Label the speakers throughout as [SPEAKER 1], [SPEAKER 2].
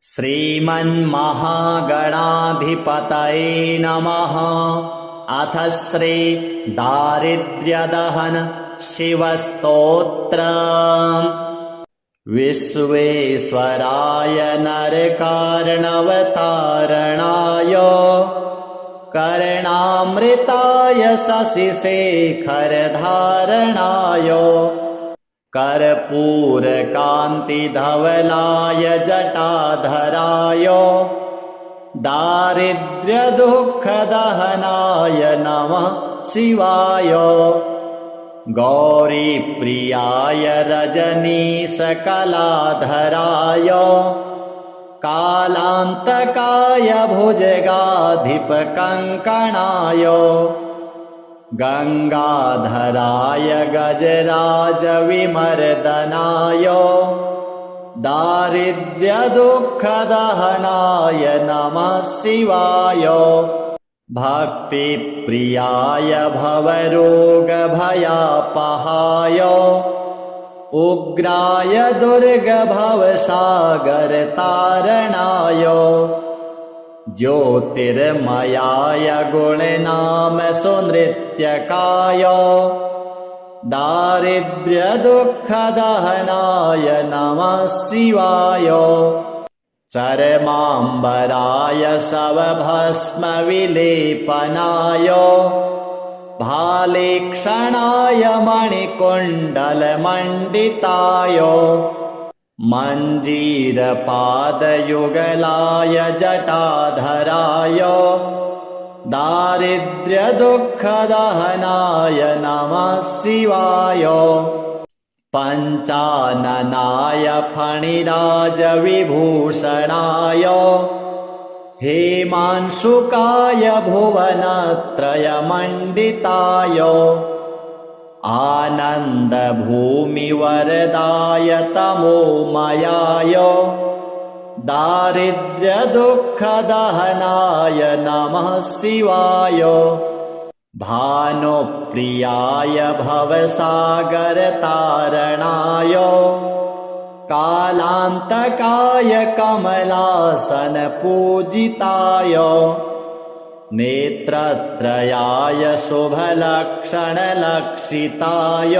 [SPEAKER 1] श्रीमन्महागणाधिपतये नमः। अथ श्री दारिद्र्यदहन शिवस्तोत्रम्। विश्वेश्वराय नरकार्णवतारणाय कर्णामृताय शशिशेखरधारणाय कर्पूरकान्तिधवलाय जटाधराय दारिद्र्यदुःखदहनाय नमः शिवाय। गौरीप्रियाय रजनीशकलाधराय कालान्तकाय भुजगाधिपकङ्कणाय गङ्गाधराय गजराजविमर्दनाय दारिद्र्यदुःखदहनाय नमः शिवाय। भक्तिप्रियाय भवरोगभयापहाय उग्राय दुर्गभवसागरतारणाय ज्योतिर्मयाय गुणनाम सुनृत्यकाय दारिद्र्यदुःखदहनाय नमः शिवाय। चर्माम्बराय शवभस्मविलेपनाय भालेक्षणाय मणिकुण्डलमण्डिताय मञ्जीरपादयुगलाय जटाधराय दारिद्र्यदुःखदहनाय नमः शिवाय। पञ्चाननाय फणिराजविभूषणाय हेमांशुकाय भुवनत्रयमण्डिताय आनन्दभूमिवरदाय तमोमयाय दारिद्र्यदुःखदहनाय नमः शिवाय। भानुप्रियाय भवसागरतारणाय कालान्तकाय कमलासनपूजिताय नेत्रत्रयाय शुभलक्षणलक्षिताय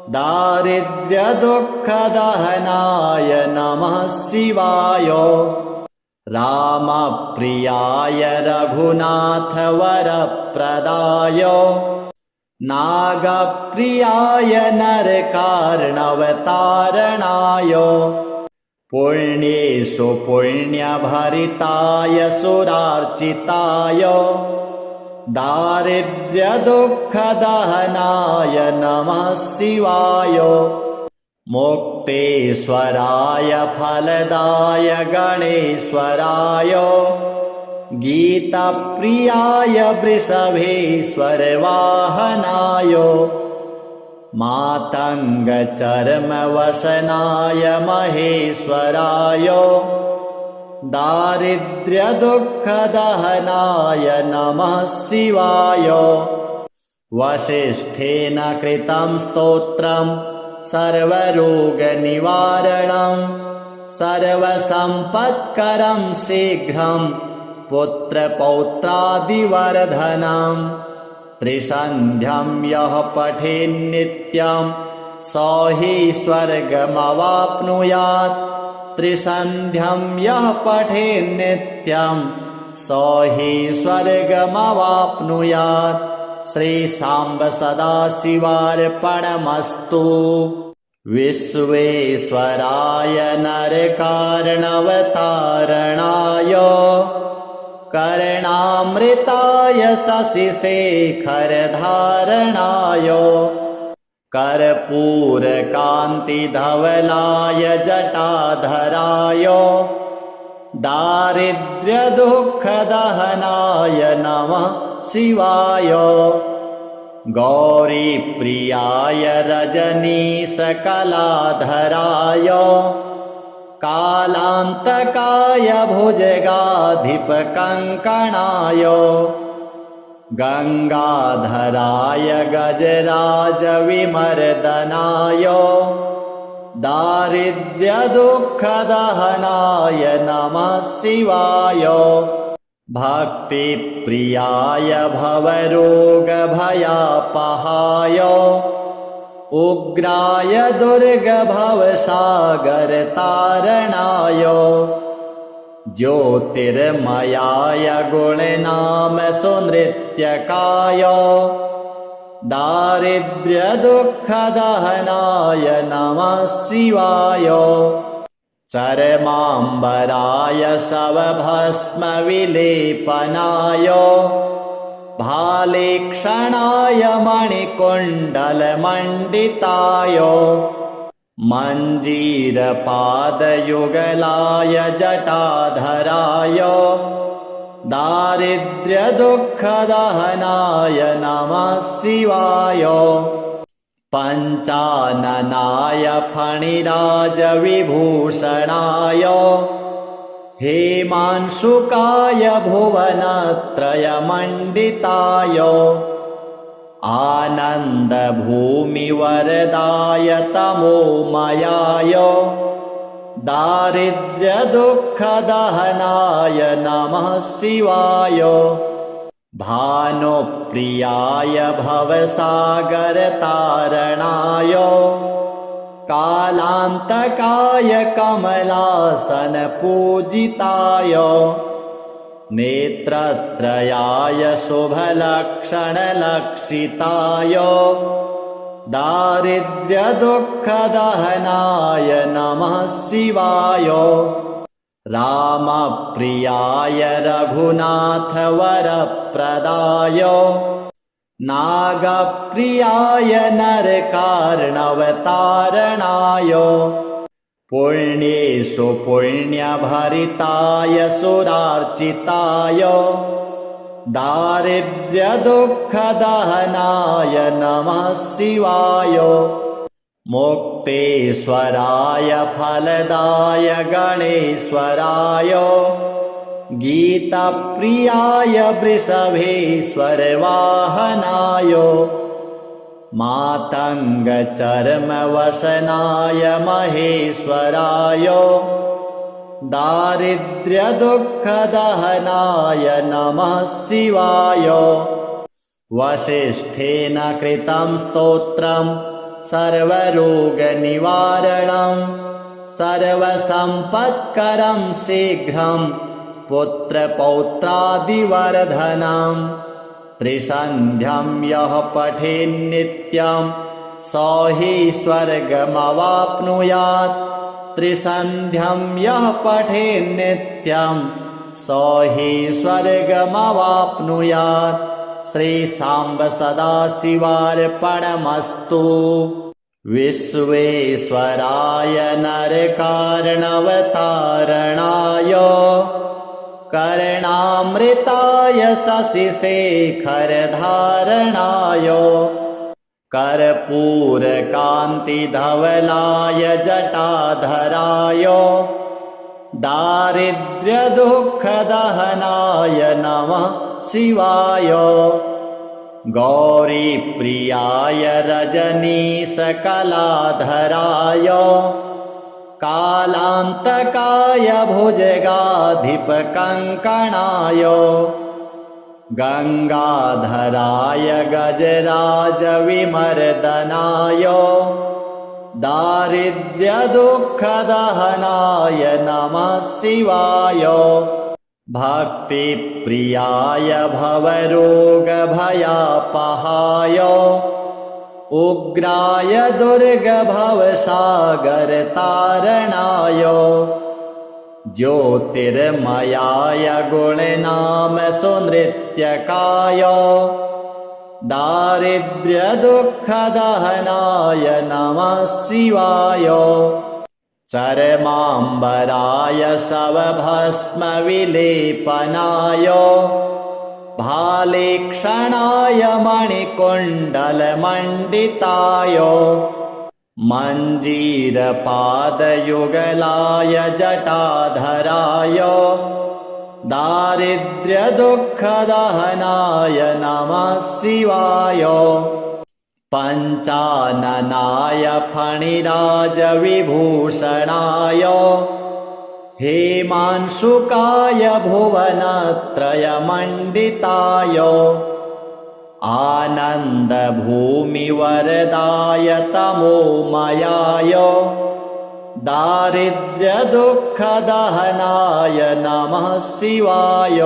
[SPEAKER 1] दारिद्र्यदुःखदहनाय नमः शिवाय। रामप्रियाय रघुनाथवरप्रदाय नागप्रियाय नरकार्णवतारणाय पुण्येषु पुण्यभरिताय सुरार्चिताय दारिद्र्यदुःखदहनाय नमः शिवाय। मुक्तेश्वराय फलदाय गणेश्वराय गीतप्रियाय वृषभेश्वरवाहनाय मातङ्गचर्मवसनाय महेश्वराय दारिद्र्यदुःखदहनाय नमः शिवाय। वसिष्ठेन कृतं स्तोत्रम् सर्वरोगनिवारणं सर्वसम्पत्करं शीघ्रं पुत्रपौत्रादिवर्धनम् त्रिसन्ध्यं यः पठेन्नित्यं स हि स्वर्गमवाप्नुयात् त्रिसन्ध्यं यः पठेन्नित्यं स हि स्वर्गमवाप्नुयात्। श्रीसाम्ब सदाशिवार्पणमस्तु। विश्वेश्वराय नरकार्णवतारणाय कर्णामृताय शशिशेखरधारणाय कर्पूरकान्तिधवलाय जटाधराय दारिद्र्यदुःखदहनाय नमः शिवाय। गौरीप्रियाय रजनीशकलाधराय कालान्तकाय भुजगाधिपकङ्कणाय गङ्गाधराय गजराजविमर्दनाय दारिद्र्यदुःखदहनाय नमः शिवाय भक्तिप्रियाय भवरोगभयापहाय उग्राय दुर्गभवसागरतारणाय ज्योतिर्मयाय गुणनाम सुनृत्यकाय दारिद्र्यदुःखदहनाय नमः शिवाय चर्माम्बराय शवभस्मविलेपनाय भालेक्षणाय मणिकुण्डलमण्डिताय मञ्जीरपादयुगलाय जटाधराय दारिद्र्यदुःखदहनाय नमः शिवाय पञ्चाननाय फणिराजविभूषणाय हेमांशुकाय भुवनत्रयमण्डिताय आनन्दभूमिवरदाय तमोमयाय दारिद्र्यदुःखदहनाय नमः शिवाय भानुप्रियाय भवसागरतारणाय कालान्तकाय कमलासनपूजिताय नेत्रत्रयाय शुभलक्षणलक्षिताय दारिद्र्यदुःखदहनाय नमः शिवाय रामप्रियाय रघुनाथवरप्रदाय नागप्रियाय नरकार्णवतारणाय पुण्येषु पुण्यभरिताय सुरार्चिताय दारिद्र्यदुःखदहनाय नमः शिवाय मुक्तेश्वराय फलदाय गणेश्वराय गीतप्रियाय वृषभेश्वरवाहनाय मातङ्गचर्मवसनाय महेश्वराय दारिद्र्यदुःखदहनाय नमः शिवाय वसिष्ठेन कृतं स्तोत्रम् सर्वरोगनिवारणं सर्वसम्पत्करं शीघ्रं पुत्रपौत्रादिवर्धनं त्रिसन्ध्यं यः पठेन्नित्यं स हि स्वर्गमवाप्नुयात् त्रिसन्ध्यं यः पठेन्नित्यं स हि स्वर्गमवाप्नुयात् श्रीसाम्ब सदाशिवार्पणमस्तु विश्वेश्वराय नरकार्णवतारणाय कर्णामृताय शशिशेखरधारणाय कर्पूरकान्तिधवलाय जटाधराय दारिद्र्यदुःखदहनाय नमः शिवाय गौरीप्रियाय रजनीशकलाधराय कालान्तकाय भुजगाधिपकङ्कणाय गङ्गाधराय गजराजविमर्दनाय दारिद्र्यदुःखदहनाय नमः शिवाय भक्तिप्रियाय भवरोगभयापहाय उग्राय दुर्गभवसागरतारणाय ज्योतिर्मयाय गुणनाम सुनृत्यकाय दारिद्र्यदुःखदहनाय नमः शिवाय चर्माम्बराय शवभस्मविलेपनाय भालेक्षणाय मणिकुण्डलमण्डिताय मञ्जीरपादयुगलाय जटाधराय दारिद्र्यदुःखदहनाय नमः शिवाय पञ्चाननाय फणिराजविभूषणाय हेमांशुकाय भुवनत्रयमण्डिताय आनन्दभूमिवरदाय तमोमयाय दारिद्र्यदुःखदहनाय नमः शिवाय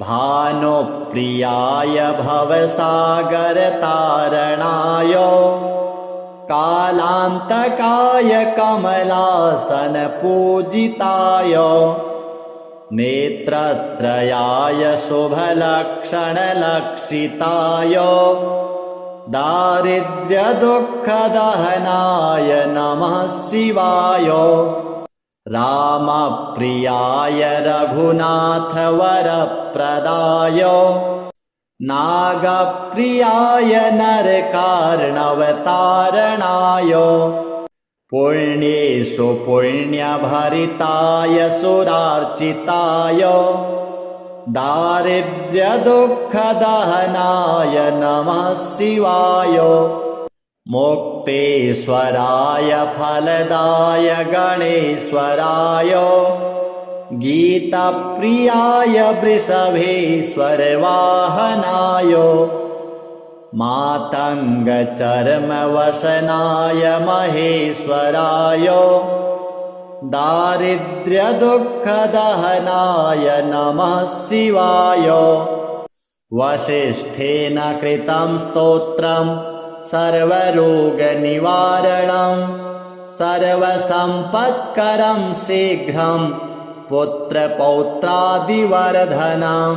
[SPEAKER 1] भानुप्रियाय भवसागरतारणाय कालान्तकाय कमलासनपूजिताय नेत्रत्रयाय शुभलक्षणलक्षिताय दारिद्र्यदुःखदहनाय नमः शिवाय रामप्रियाय रघुनाथवरप्रदाय नागप्रियाय नरकार्णवतारणाय पुण्येषु पुण्यभरिताय सुरार्चिताय दारिद्र्यदुःखदहनाय नमः शिवाय मुक्तेश्वराय फलदाय गणेश्वराय गीतप्रियाय वृषभेश्वरवाहनाय मातङ्गचर्मवसनाय महेश्वराय दारिद्र्यदुःखदहनाय नमः शिवाय वसिष्ठेन कृतं स्तोत्रम् सर्वरोगनिवारणं सर्वसम्पत्करं शीघ्रं पुत्रपौत्रादिवर्धनं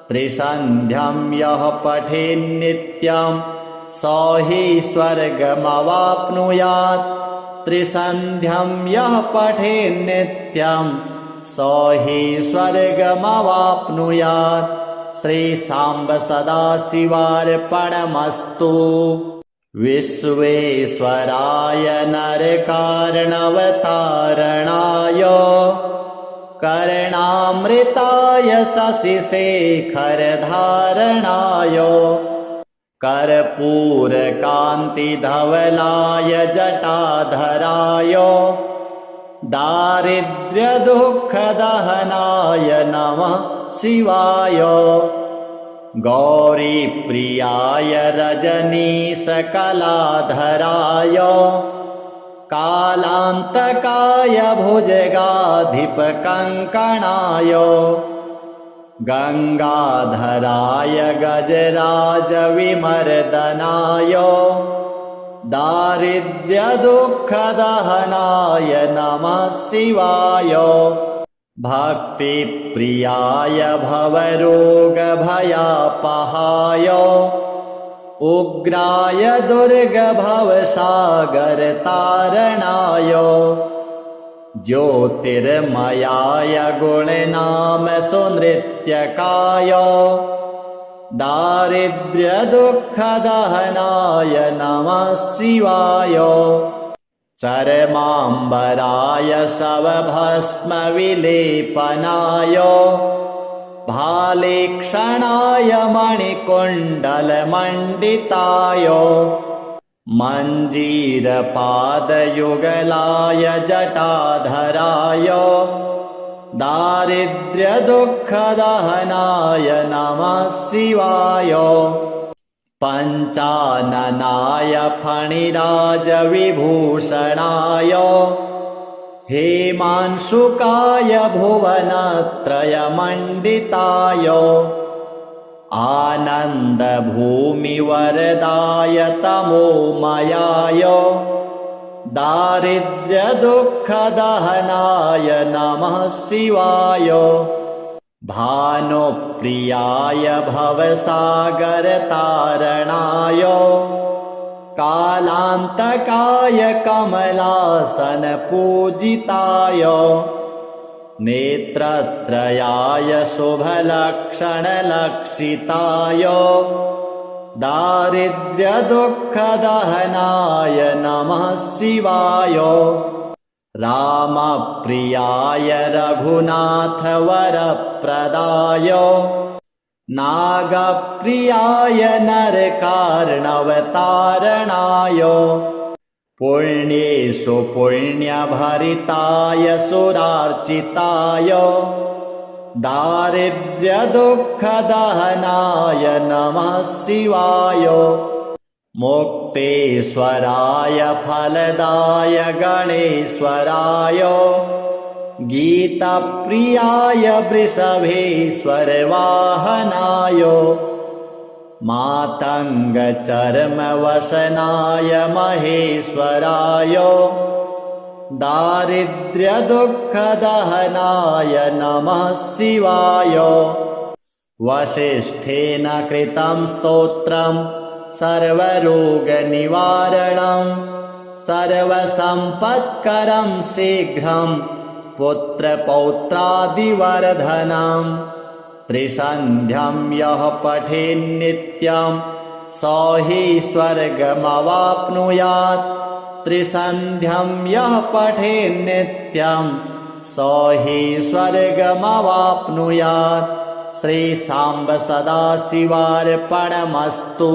[SPEAKER 1] त्रिसन्ध्यं यः पठेन्नित्यं स हि स्वर्गमवाप्नुयात् त्रिसन्ध्यं यः पठेन्नित्यं स हि स्वर्गमवाप्नुयात् श्रीसाम्ब सदाशिवार्पणमस्तु विश्वेश्वराय नरकार्णवतारणाय कर्णामृताय शशिशेखरधारणाय कर्पूरकान्तिधवलाय जटाधराय दारिद्र्यदुःखदहनाय नमः शिवाय गौरीप्रियाय रजनीशकलाधराय कालान्तकाय भुजगाधिपकङ्कणाय गङ्गाधराय गजराजविमर्दनाय दारिद्र्यदुःखदहनाय नमः शिवाय भक्तिप्रियाय भवरोगभयापहाय उग्राय दुर्गभवसागरतारणाय ज्योतिर्मयाय गुणनाम सुनृत्यकाय दारिद्र्यदुःखदहनाय नमः शिवाय चरमाम्बराय शवभस्मविलेपनाय भालेक्षणाय मणिकुण्डलमण्डिताय मञ्जीरपादयुगलाय जटाधराय दारिद्र्यदुःखदहनाय नमः शिवाय पञ्चाननाय फणिराजविभूषणाय हेमांशुकाय भुवनत्रयमण्डिताय आनन्दभूमिवरदाय तमोमयाय दारिद्र्यदुःखदहनाय नमः शिवाय भानुप्रियाय भवसागरतारणाय कालान्तकाय कमलासनपूजिताय नेत्रत्रयाय शुभलक्षणलक्षिताय दारिद्र्यदुःखदहनाय नमः शिवाय रामप्रियाय रघुनाथवरप्रदाय नागप्रियाय नरकार्णवतारणाय पुण्येषु पुण्यभरिताय सुरार्चिताय दारिद्र्यदुःखदहनाय नमः शिवाय मुक्तेश्वराय फलदाय गणेश्वराय गीतप्रियाय वृषभेश्वर वाहनाय मातङ्गचर्मवसनाय महेश्वराय दारिद्र्यदुःखदहनाय नमः शिवाय वसिष्ठेन कृतं स्तोत्रम् सर्वरोगनिवारणं सर्वसम्पत्करं शीघ्रं पुत्रपौत्रादिवर्धनम् त्रिसन्ध्यं यः पठेन्नित्यं स हि स्वर्गमवाप्नुयात् त्रिसन्ध्यं यः पठेन्नित्यं स हि स्वर्गमवाप्नुयात् श्रीसाम्ब सदाशिवार्पणमस्तु।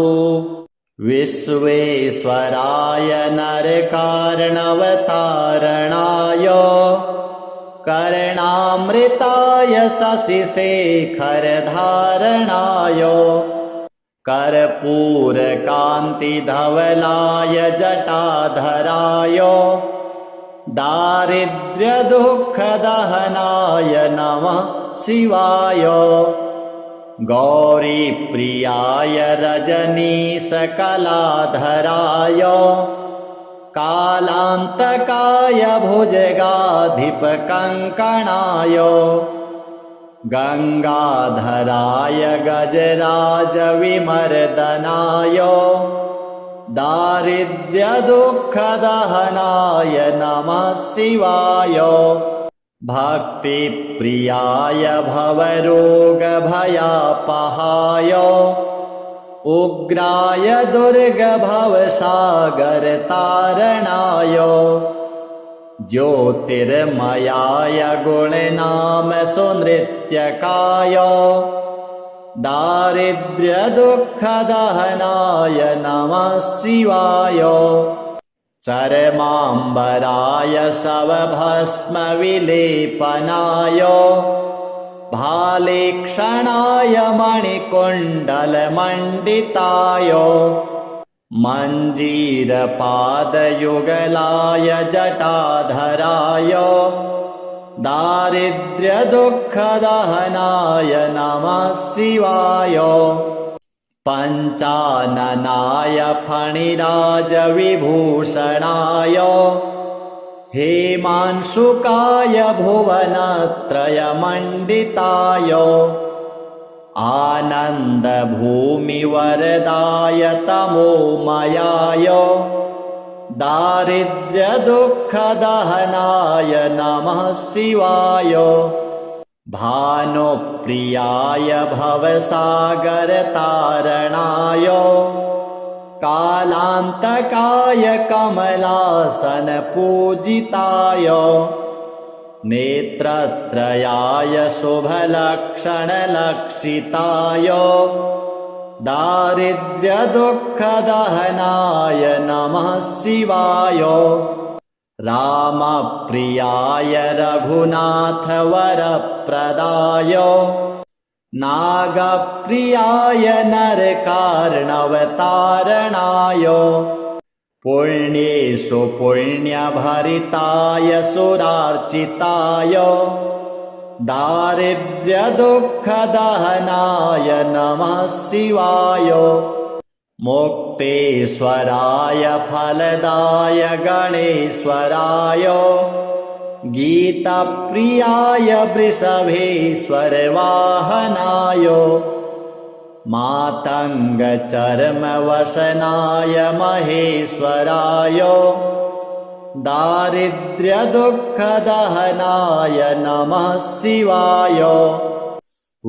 [SPEAKER 1] विश्वेश्वराय नरकार्णवतारणाय कर्णामृताय शशिशेखरधारणाय कर्पूरकान्तिधवलाय जटाधराय दारिद्र्यदुःखदहनाय नमः शिवाय गौरीप्रियाय रजनीशकलाधराय कालान्तकाय भुजगाधिपकङ्कणाय गङ्गाधराय गजराजविमर्दनाय दारिद्र्यदुःखदहनाय नमः शिवाय भक्तिप्रियाय भवरोगभयापहाय उग्राय दुर्गभवसागरतारणाय ज्योतिर्मयाय गुणनाम सुनृत्यकाय दारिद्र्यदुःखदहनाय नमः शिवाय चरमाम्बराय शवभस्मविलेपनाय भालेक्षणाय मणिकुण्डलमण्डिताय मञ्जीरपादयुगलाय जटाधराय दारिद्र्यदुःखदहनाय नमः शिवाय पञ्चाननाय फणिराजविभूषणाय हेमांशुकाय भुवनत्रयमण्डिताय आनन्दभूमिवरदाय तमोमयाय दारिद्र्यदुःखदहनाय नमः शिवाय भानुप्रियाय भवसागरतारणाय कालान्तकाय कमलासनपूजिताय नेत्रत्रयाय शुभलक्षणलक्षिताय दारिद्र्यदुःखदहनाय नमः शिवाय रामप्रियाय रघुनाथवरप्रदाय नागप्रियाय नरकार्णवतारणाय पुण्येषु पुण्यभरिताय सुरार्चिताय दारिद्र्यदुःखदहनाय नमः शिवाय मुक्तेश्वराय फलदाय गणेश्वराय गीतप्रियाय वृषभेश्वर वाहनाय मातङ्गचर्मवसनाय महेश्वराय दारिद्र्यदुःखदहनाय नमः शिवाय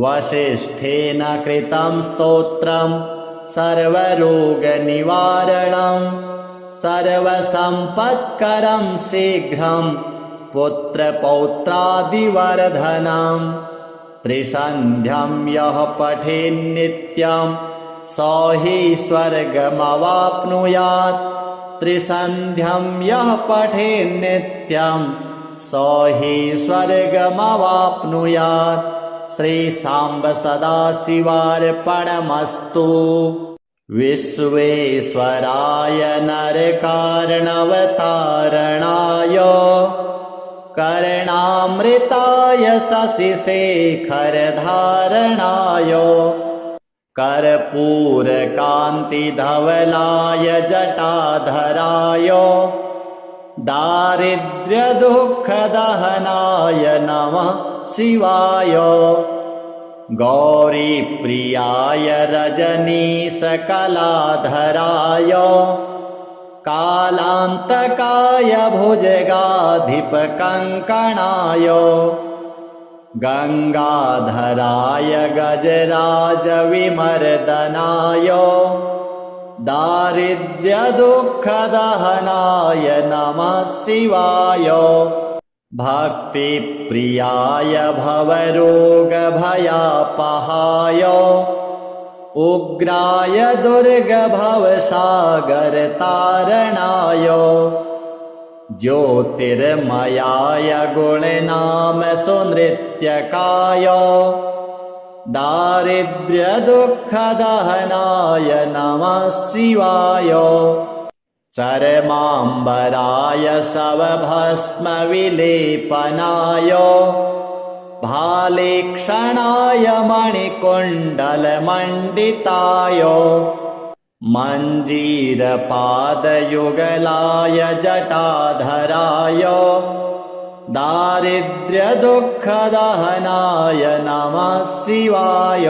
[SPEAKER 1] वसिष्ठेन कृतं स्तोत्रम् सर्वरोगनिवारणं सर्वसम्पत्करं शीघ्रं पुत्रपौत्रादिवर्धनम् त्रिसन्ध्यं यः पठेन्नित्यं स हि स्वर्गमवाप्नुयात् त्रिसन्ध्यं यः पठेन्नित्यं स हि स्वर्गमवाप्नुयात् श्रीसाम्ब सदाशिवार्पणमस्तु। विश्वेश्वराय नरकार्णवतारणाय कर्णामृताय शशिशेखरधारणाय कर्पूरकान्तिधवलाय जटाधराय दारिद्र्यदुःखदहनाय नमः शिवाय। गौरीप्रियाय रजनीशकलाधराय कालान्तकाय भुजगाधिपकङ्कणाय गङ्गाधराय गजराजविमर्दनाय दारिद्र्यदुःखदहनाय नमः शिवाय। भक्तिप्रियाय भवरोगभयापहाय उग्राय दुर्गभवसागरतारणाय ज्योतिर्मयाय गुणनामसुनृत्यकाय दारिद्र्यदुःखदहनाय नमः शिवाय। चर्माम्बराय शवभस्मविलेपनाय भालेक्षणाय मणिकुण्डलमण्डिताय मञ्जीरपादयुगलाय जटाधराय दारिद्र्यदुःखदहनाय नमः शिवाय।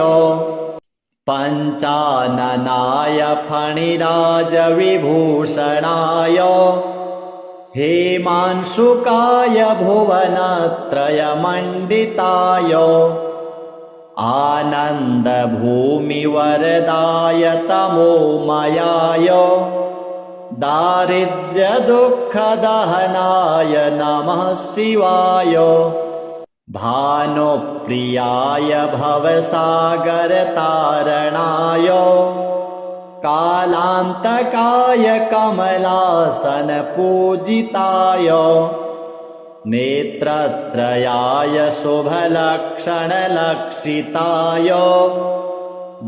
[SPEAKER 1] पञ्चाननाय फणिराजविभूषणाय हेमांशुकाय भुवनत्रयमण्डिताय आनन्दभूमिवरदाय तमोमयाय दारिद्र्यदुःखदहनाय नमः शिवाय। भानुप्रियाय भवसागरतारणाय कालान्तकाय कमलासनपूजिताय नेत्रत्रयाय शुभलक्षणलक्षिताय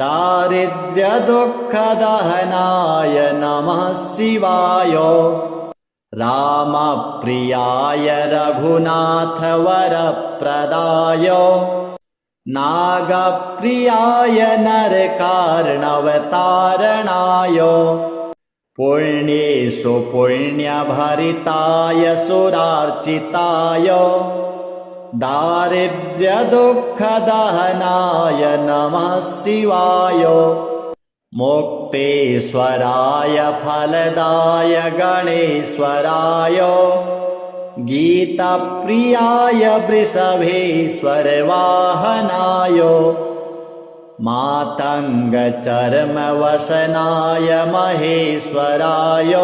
[SPEAKER 1] दारिद्र्यदुःखदहनाय नमः शिवाय। रामप्रियाय रघुनाथवरप्रदाय नागप्रियाय नरकार्णवतारणाय पुण्येषु पुण्यभरिताय सुरार्चिताय दारिद्र्यदुःखदहनाय नमः शिवाय। मुक्तेश्वराय फलदाय गणेश्वराय गीतप्रियाय वृषभेश्वरवाहनाय मातङ्गचर्मवसनाय महेश्वराय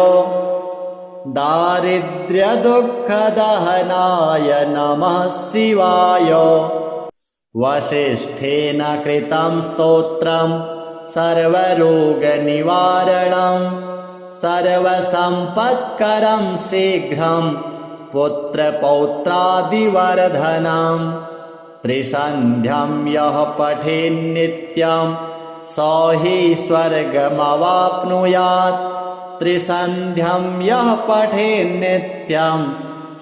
[SPEAKER 1] दारिद्र्यदुःखदहनाय नमः शिवाय। वसिष्ठेन कृतं स्तोत्रम् सर्वरोगनिवारणं सर्वसम्पत्करं शीघ्रं पुत्रपौत्रादिवर्धनं त्रिसन्ध्यं यः पठेन्नित्यं स हि स्वर्गमवाप्नुयात् त्रिसन्ध्यं यः पठेन्नित्यं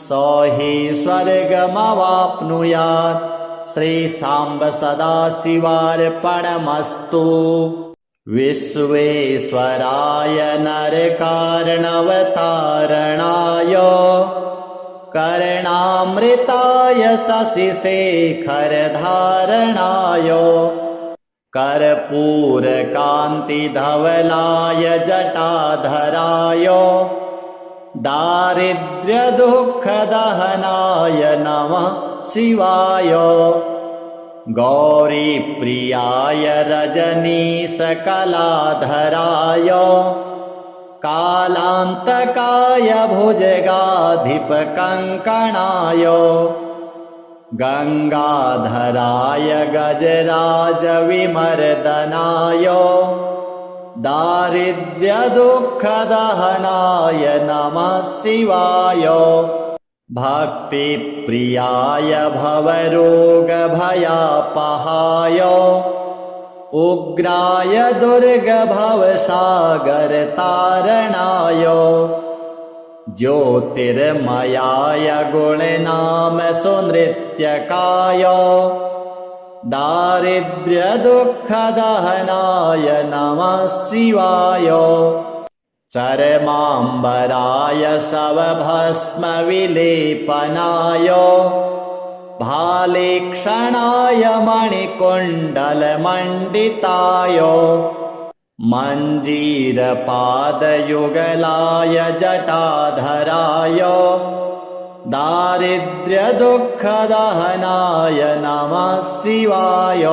[SPEAKER 1] स हि स्वर्गमवाप्नुयात्। श्रीसाम्ब सदाशिवार्पणमस्तु। विश्वेश्वराय नरकार्णवतारणाय कर्णामृताय शशिशेखरधारणाय कर्पूरकान्तिधवलाय जटाधराय दारिद्र्यदुःखदहनाय नमः शिवाय। गौरीप्रियाय रजनीशकलाधराय कालान्तकाय भुजगाधिपकङ्कणाय गङ्गाधराय गजराजविमर्दनाय दारिद्र्यदुःखदहनाय नमः शिवाय भक्तिप्रियाय भवरोगभयापहाय उग्राय दुर्गभवसागरतारणाय ज्योतिर्मयाय गुणनाम सुनृत्यकाय दारिद्र्यदुःखदहनाय नमः शिवाय चर्माम्बराय शवभस्मविलेपनाय भालेक्षणाय मणिकुण्डलमण्डिताय मञ्जीरपादयुगलाय जटाधराय दारिद्र्यदुःखदहनाय नमः शिवाय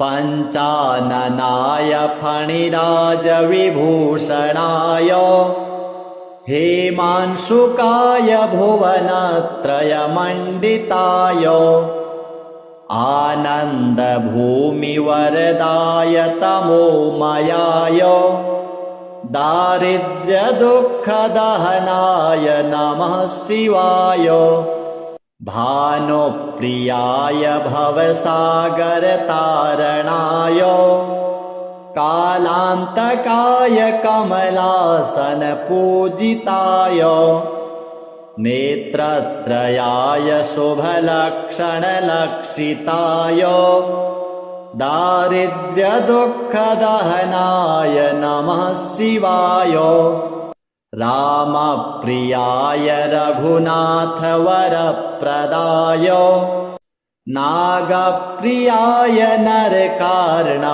[SPEAKER 1] पञ्चाननाय फणिराजविभूषणाय हेमांशुकाय भुवनत्रयमण्डिताय आनन्दभूमिवरदाय तमोमयाय दारिद्र्यदुःखदहनाय नमः शिवाय भानुप्रियाय भवसागरतारणाय कालान्तकाय कमलासनपूजिताय नेत्रत्रयाय शुभलक्षणलक्षिताय दारिद्र्यदुःखदहनाय नमः शिवाय रामप्रियाय रघुनाथवरप्रदाय नागप्रियाय नरकार्णवतारणाय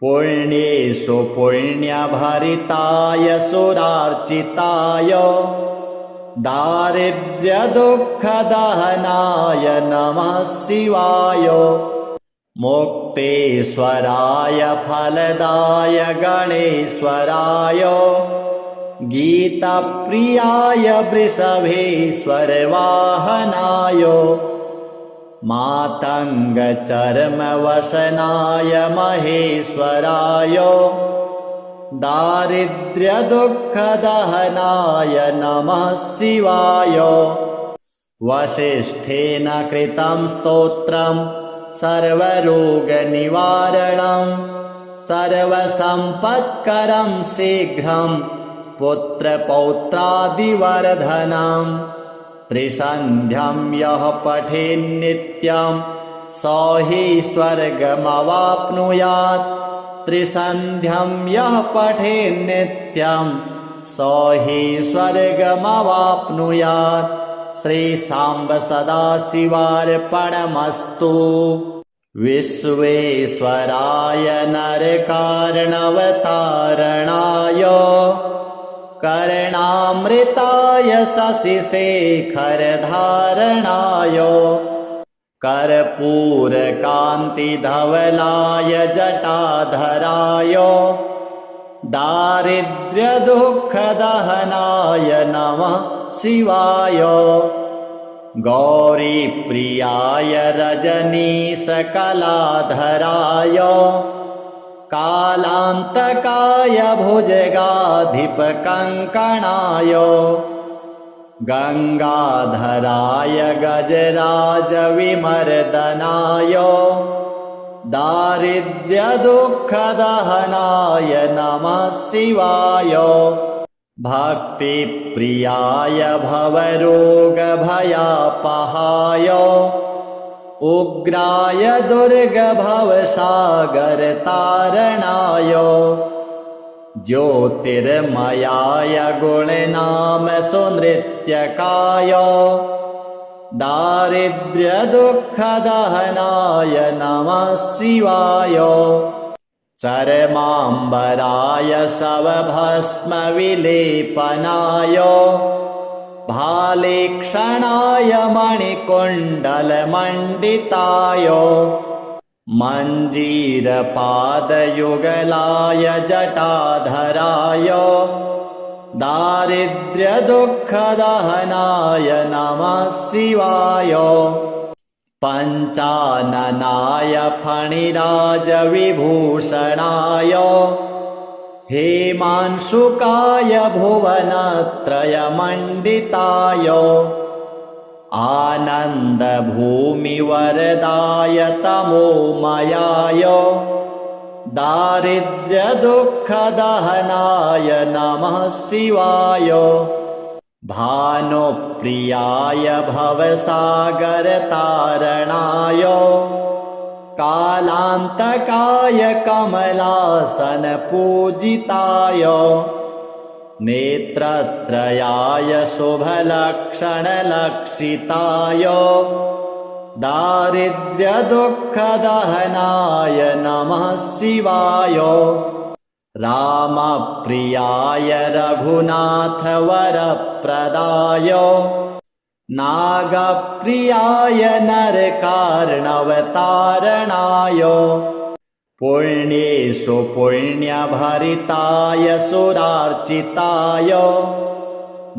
[SPEAKER 1] पुण्येषु पुण्यभरिताय सुरार्चिताय दारिद्र्यदुःखदहनाय नमः शिवाय मुक्तेश्वराय फलदाय गणेश्वराय गीतप्रियाय वृषभेश्वरवाहनाय मातङ्गचर्मवसनाय महेश्वराय दारिद्र्यदुःखदहनाय नमः शिवाय वसिष्ठेन कृतं स्तोत्रं सर्वरोगनिवारणं सर्वसम्पत्करं शीघ्रं पुत्रपौत्रादिवर्धनम् त्रिसन्ध्यं यः पठेन्नित्यं स हि स्वर्गमवाप्नुयात् त्रिसन्ध्यं यः पठेन्नित्यं स हि स्वर्गमवाप्नुयात् श्रीसाम्ब सदाशिवार्पणमस्तु विश्वेश्वराय नरकार्णवतारणाय कर्णामृताय शशिशेखरधारणाय कर्पूरकान्तिधवलाय जटाधराय दारिद्र्यदुःखदहनाय नमः शिवाय गौरीप्रियाय रजनीशकलाधराय कालान्तकाय भुजगाधिपकङ्कणाय गङ्गाधराय गजराजविमर्दनाय दारिद्र्यदुःखदहनाय नमः शिवाय भक्तिप्रियाय भवरोगभयापहाय उग्राय दुर्गभवसागरतारणाय ज्योतिर्मयाय गुणनाम सुनृत्यकाय दारिद्र्यदुःखदहनाय नमः शिवाय चर्माम्बराय शवभस्मविलेपनाय भालेक्षणाय मणिकुण्डलमण्डिताय मञ्जीरपादयुगलाय जटाधराय दारिद्र्यदुःखदहनाय नमः शिवाय पञ्चाननाय फणिराजविभूषणाय हेमांशुकाय भुवनत्रयमण्डिताय आनन्दभूमिवरदाय तमोमयाय दारिद्र्यदुःखदहनाय नमः शिवाय भानुप्रियाय भवसागरतारणाय कालान्तकाय कमलासनपूजिताय नेत्रत्रयाय शुभलक्षणलक्षिताय दारिद्र्यदुःखदहनाय नमः शिवाय रामप्रियाय रघुनाथवरप्रदाय नागप्रियाय नरकार्णवतारणाय पुण्येषु पुण्यभरिताय सुरार्चिताय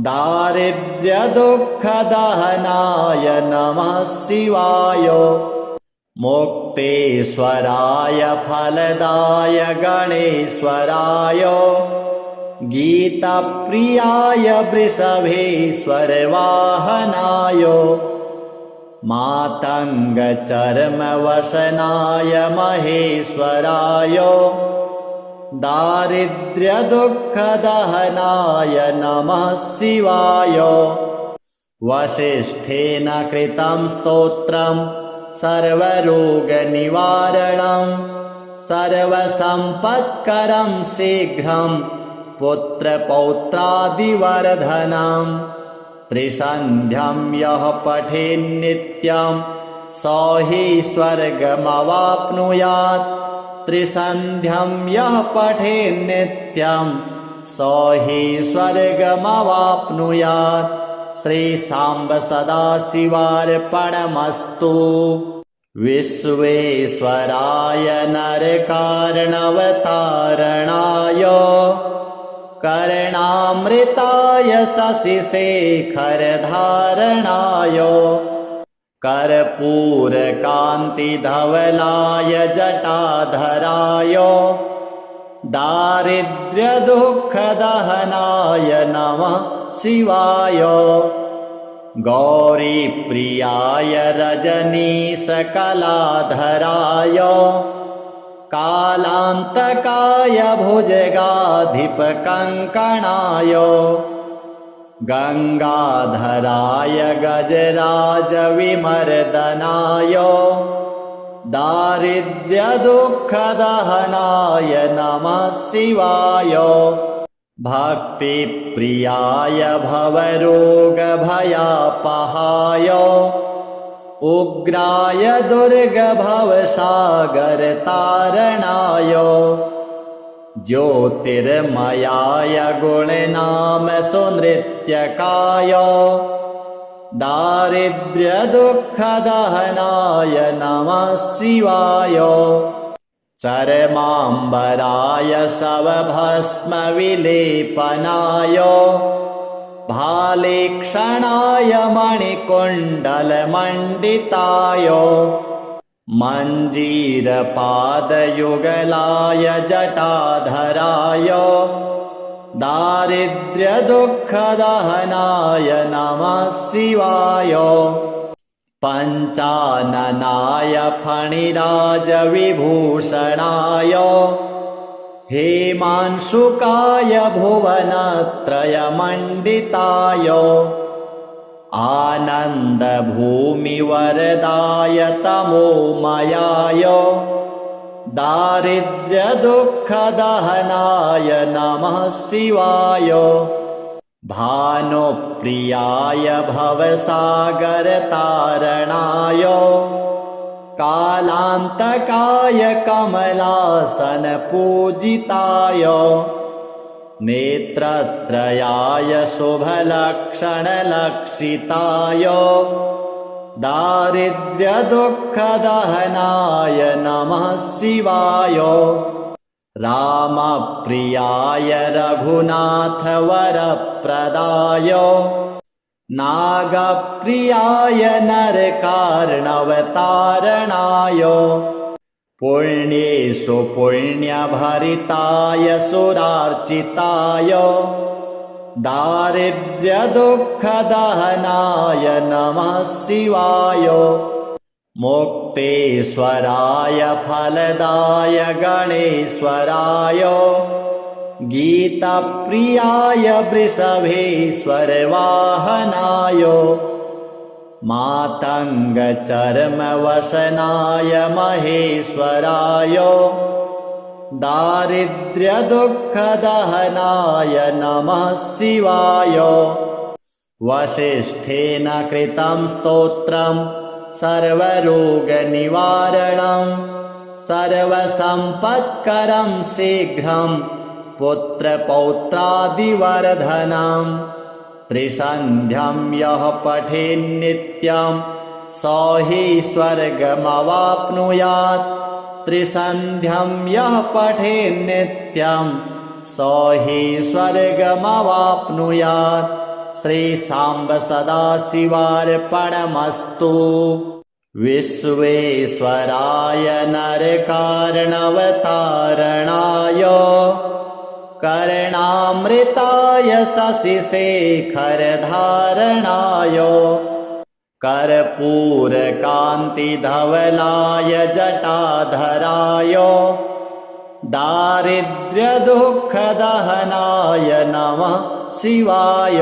[SPEAKER 1] दारिद्र्यदुःखदहनाय नमः शिवाय मुक्तेश्वराय फलदाय गणेश्वराय गीतप्रियाय वृषभेश्वरवाहनाय मातङ्गचर्मवसनाय महेश्वराय दारिद्र्यदुःखदहनाय नमः शिवाय वसिष्ठेन कृतं स्तोत्रं सर्वरोगनिवारणं सर्वसम्पत्करं शीघ्रं पुत्रपौत्रादिवर्धनं त्रिसन्ध्यं यः पठेन्नित्यं स हि स्वर्गमवाप्नुयात् त्रिसन्ध्यं यः पठेन्नित्यं स हि स्वर्गमवाप्नुयात् श्रीसाम्ब सदाशिवार्पणमस्तु विश्वेश्वराय नरकार्णवतारणाय कर्णामृताय शशिशेखरधारणाय कर्पूरकान्तिधवलाय जटाधराय दारिद्र्यदुःखदहनाय नमः शिवाय गौरीप्रियाय रजनीशकलाधराय कालान्तकाय भुजगाधिपकङ्कणाय गङ्गाधराय गजराजविमर्दनाय दारिद्र्यदुःखदहनाय नमः शिवाय भक्तिप्रियाय भवरोगभयापहाय उग्राय दुर्गभवसागरतारणाय ज्योतिर्मयाय गुणनामसुनृत्यकाय दारिद्र्यदुःखदहनाय नमः शिवाय चरमाम्बराय शवभस्मविलेपनाय भालेक्षणाय मणिकुण्डलमण्डिताय मञ्जीरपादयुगलाय जटाधराय दारिद्र्यदुःखदहनाय नमः शिवाय पञ्चाननाय फणिराजविभूषणाय हेमांशुकाय भुवनत्रयमण्डिताय आनन्दभूमिवरदाय तमोमयाय दारिद्र्यदुःखदहनाय नमः शिवाय भानुप्रियाय भवसागरतारणाय कालान्तकाय कमलासनपूजिताय नेत्रत्रयाय शुभलक्षणलक्षिताय दारिद्र्यदुःखदहनाय नमः शिवाय रामप्रियाय रघुनाथवरप्रदाय नागप्रियाय नरकार्णवतारणाय पुण्येषु पुण्यभरिताय सुरार्चिताय दारिद्र्यदुःखदहनाय नमः शिवाय मुक्तेश्वराय फलदाय गणेश्वराय गीतप्रियाय वृषभेश्वरवाहनाय मातङ्गचर्मवसनाय महेश्वराय दारिद्र्यदुःखदहनाय नमः शिवाय वसिष्ठेन कृतं स्तोत्रं सर्वरोगनिवारणं सर्वसम्पत्करं शीघ्रं पुत्रपौत्रादिवर्धनं त्रिसन्ध्यं यः पठेन्नित्यं स हि स्वर्गमवाप्नुयात् त्रिसन्ध्यं यः पठेन्नित्यं स हि स्वर्गमवाप्नुयात् श्रीसाम्ब सदाशिवार्पणमस्तु विश्वेश्वराय नरकार्णवतारणाय कर्णामृताय शशिशेखरधारणाय कर्पूरकान्तिधवलाय जटाधराय दारिद्र्यदुःखदहनाय नमः शिवाय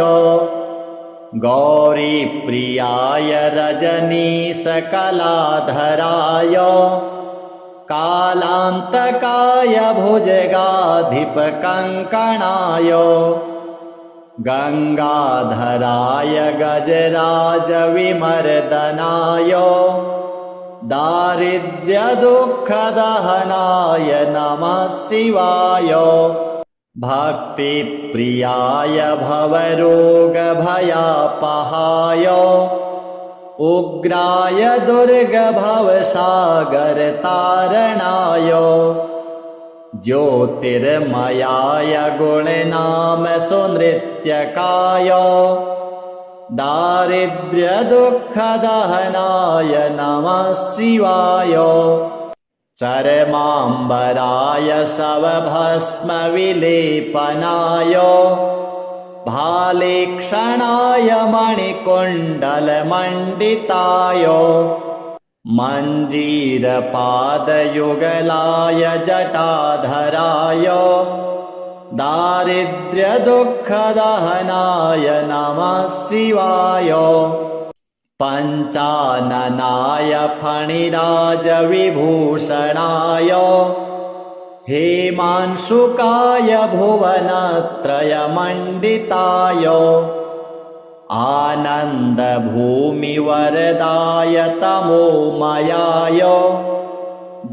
[SPEAKER 1] गौरीप्रियाय रजनीशकलाधराय कालान्तकाय भुजगाधिपकङ्कणाय गङ्गाधराय गजराजविमर्दनाय दारिद्र्यदुःखदहनाय नमः शिवाय भक्तिप्रियाय भवरोगभयापहाय उग्राय दुर्गभवसागरतारणाय ज्योतिर्मयाय गुणनामसुनृत्यकाय दारिद्र्यदुःखदहनाय नमः शिवाय चरमाम्बराय शवभस्मविलेपनाय भालेक्षणाय मणिकुण्डलमण्डिताय मञ्जीरपादयुगलाय जटाधराय दारिद्र्यदुःखदहनाय नमः शिवाय पञ्चाननाय फणिराजविभूषणाय हेमांशुकाय भुवनत्रयमण्डिताय आनन्दभूमिवरदाय तमोमयाय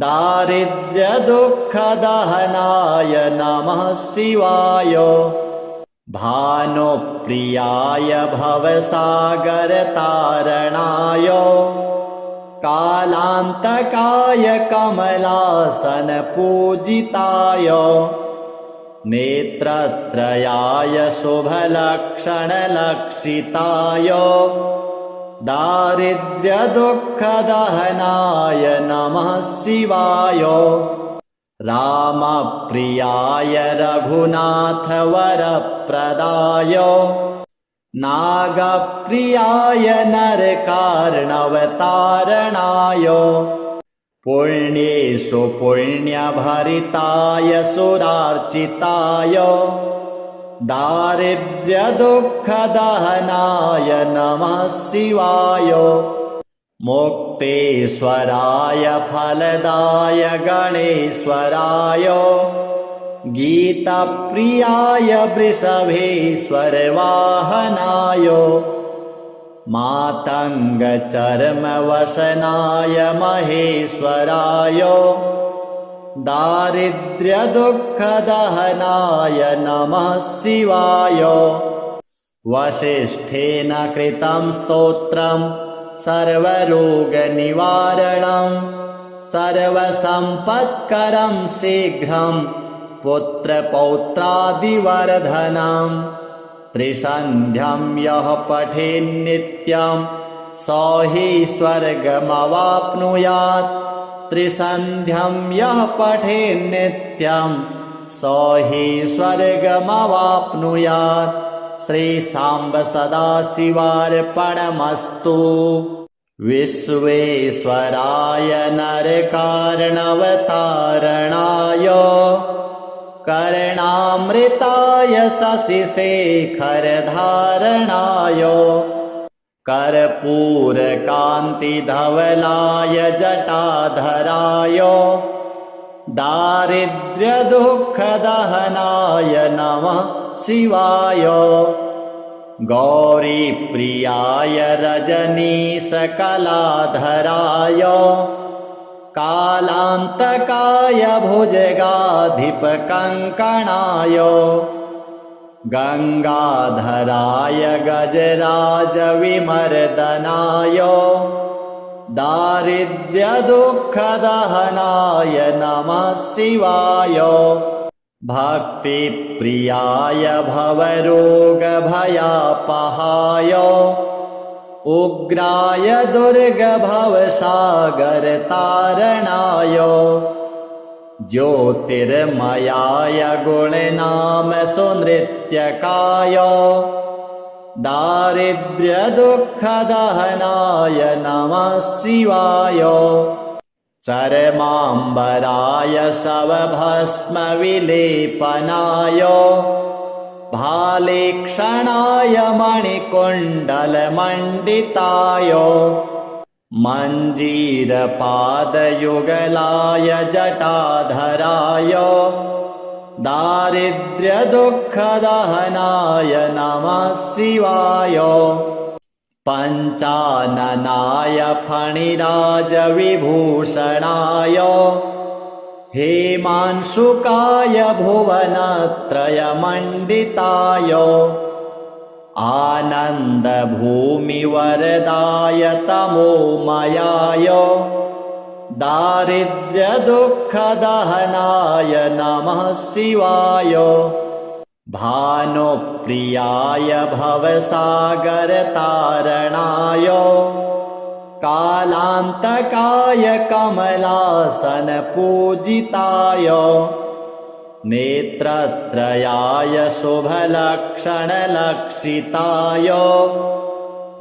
[SPEAKER 1] दारिद्र्यदुःखदहनाय नमः शिवाय भानुप्रियाय भवसागरतारणाय कालान्तकाय कमलासनपूजिताय नेत्रत्रयाय शुभलक्षणलक्षिताय दारिद्र्यदुःखदहनाय नमः शिवाय रामप्रियाय रघुनाथवरप्रदाय नागप्रियाय नरकार्णवतारणाय पुण्येषु पुण्यभरिताय सुरार्चिताय दारिद्र्यदुःखदहनाय नमः शिवाय मुक्तेश्वराय फलदाय गणेश्वराय गीतप्रियाय वृषभेश्वरवाहनाय मातङ्गचर्मवसनाय महेश्वराय दारिद्र्यदुःखदहनाय नमः शिवाय वसिष्ठेन कृतं स्तोत्रं सर्वरोगनिवारणं सर्वसम्पत्करं शीघ्रं पुत्रपौत्रादिवर्धनम् त्रिसन्ध्यं यः पठेन्नित्यं स हि स्वर्गमवाप्नुयात् त्रिसन्ध्यं यः पठेन्नित्यं स हि स्वर्गमवाप्नुयात् श्रीसाम्ब सदाशिवार्पणमस्तु। विश्वेश्वराय नरकार्णवतारणाय कर्णामृताय शशिशेखरधारणाय कर्पूरकान्तिधवलाय जटाधराय दारिद्र्यदुःखदहनाय नमः शिवाय। गौरीप्रियाय रजनीशकलाधराय कालान्तकाय भुजगाधिपकङ्कणाय गङ्गाधराय गजराजविमर्दनाय दारिद्र्यदुःखदहनाय नमः शिवाय। भक्तिप्रियाय भवरोगभयापहाय उग्राय दुर्गभवसागरतारणाय ज्योतिर्मयाय गुणनाम सुनृत्यकाय दारिद्र्यदुःखदहनाय नमः शिवाय। चर्माम्बराय शवभस्मविलेपनाय भालेक्षणाय मणिकुण्डलमण्डिताय मञ्जीरपादयुगलाय जटाधराय दारिद्र्यदुःखदहनाय नमः शिवाय। पञ्चाननाय फणिराजविभूषणाय हेमांशुकाय भुवनत्रयमण्डिताय आनन्दभूमिवरदाय तमोमयाय दारिद्र्यदुःखदहनाय नमः शिवाय। भानुप्रियाय भवसागरतारणाय कालान्तकाय कमलासनपूजिताय नेत्रत्रयाय शुभलक्षणलक्षिताय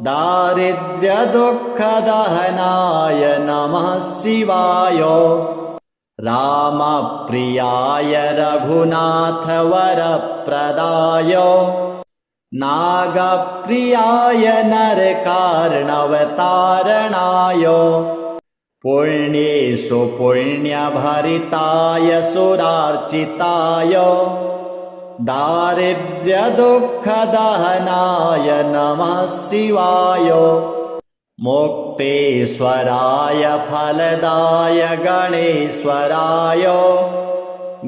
[SPEAKER 1] दारिद्र्यदुःखदहनाय नमः शिवाय। रामप्रियाय रघुनाथवरप्रदाय नागप्रियाय नरकार्णवतारणाय पुण्येषु पुण्यभरिताय सुरार्चिताय दारिद्र्यदुःखदहनाय नमः शिवाय। मुक्तेश्वराय फलदाय गणेश्वराय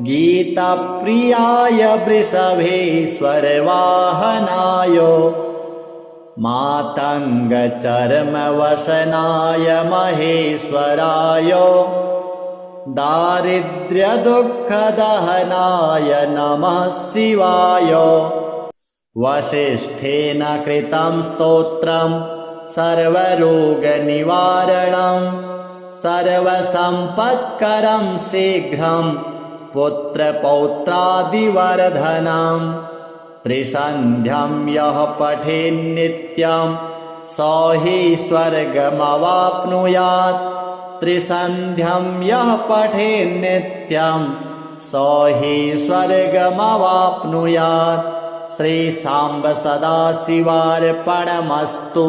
[SPEAKER 1] गीतप्रियाय वृषभेश्वरवाहनाय मातङ्गचर्मवसनाय महेश्वराय दारिद्र्यदुःखदहनाय नमः शिवाय। वसिष्ठेन कृतं स्तोत्रं सर्वरोगनिवारणं सर्वसम्पत्करं शीघ्रं पुत्रपौत्रादिवर्धनं त्रिसन्ध्यं यः पठेन्नित्यं स हि स्वर्गमवाप्नुयात् त्रिसन्ध्यं यः पठेन्नित्यं स हि स्वर्गमवाप्नुयात्। श्रीसाम्ब सदाशिवार्पणमस्तु।